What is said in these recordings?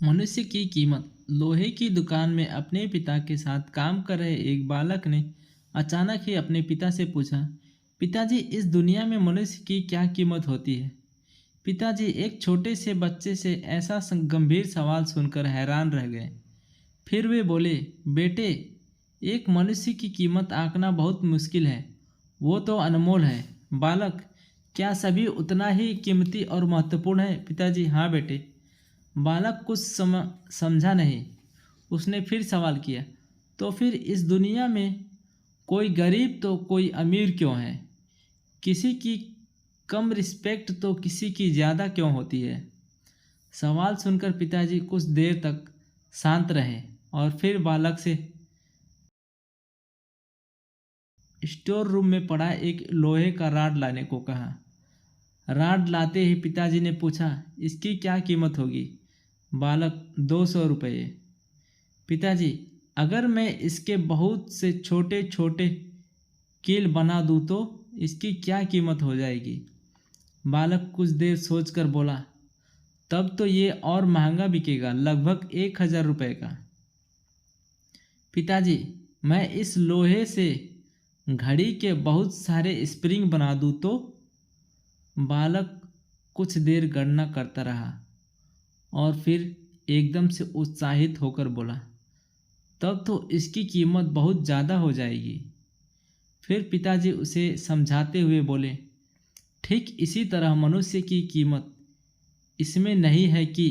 मनुष्य की कीमत। लोहे की दुकान में अपने पिता के साथ काम कर रहे एक बालक ने अचानक ही अपने पिता से पूछा, पिताजी, इस दुनिया में मनुष्य की क्या कीमत होती है? पिताजी एक छोटे से बच्चे से ऐसा गंभीर सवाल सुनकर हैरान रह गए। फिर वे बोले, बेटे, एक मनुष्य की कीमत आंकना बहुत मुश्किल है। वो तो अनमोल है। बालक, क्या सभी उतना ही कीमती और महत्वपूर्ण है? पिताजी, हाँ बेटे। बालक कुछ समझा नहीं। उसने फिर सवाल किया, तो फिर इस दुनिया में कोई गरीब तो कोई अमीर क्यों है? किसी की कम रिस्पेक्ट तो किसी की ज़्यादा क्यों होती है? सवाल सुनकर पिताजी कुछ देर तक शांत रहे और फिर बालक से स्टोर रूम में पड़ा एक लोहे का रॉड लाने को कहा। रॉड लाते ही पिताजी ने पूछा, इसकी क्या कीमत होगी? बालक, 200 रुपये। पिताजी, अगर मैं इसके बहुत से छोटे छोटे कील बना दूँ तो इसकी क्या कीमत हो जाएगी? बालक कुछ देर सोचकर बोला, तब तो ये और महंगा बिकेगा, लगभग 1000 रुपये का। पिताजी, मैं इस लोहे से घड़ी के बहुत सारे स्प्रिंग बना दूँ तो? बालक कुछ देर गणना करता रहा और फिर एकदम से उत्साहित होकर बोला, तब तो इसकी कीमत बहुत ज़्यादा हो जाएगी। फिर पिताजी उसे समझाते हुए बोले, ठीक इसी तरह मनुष्य की कीमत इसमें नहीं है कि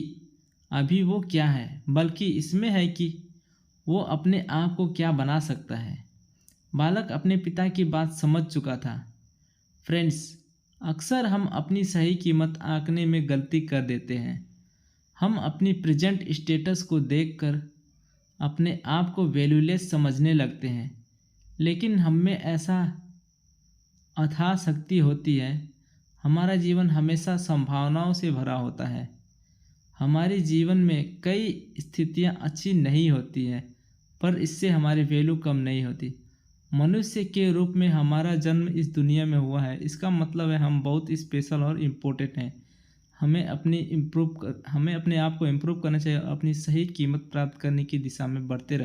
अभी वो क्या है, बल्कि इसमें है कि वो अपने आप को क्या बना सकता है। बालक अपने पिता की बात समझ चुका था। फ्रेंड्स, अक्सर हम अपनी सही कीमत आंकने में गलती कर देते हैं। हम अपनी प्रेजेंट स्टेटस को देखकर अपने आप को वैल्यूलेस समझने लगते हैं, लेकिन हम में ऐसा अथाह शक्ति होती है। हमारा जीवन हमेशा संभावनाओं से भरा होता है। हमारे जीवन में कई स्थितियां अच्छी नहीं होती हैं, पर इससे हमारी वैल्यू कम नहीं होती। मनुष्य के रूप में हमारा जन्म इस दुनिया में हुआ है, इसका मतलब है हम बहुत स्पेशल और इम्पोर्टेंट हैं। हमें अपने आप को इम्प्रूव करना चाहिए और अपनी सही कीमत प्राप्त करने की दिशा में बढ़ते रहना।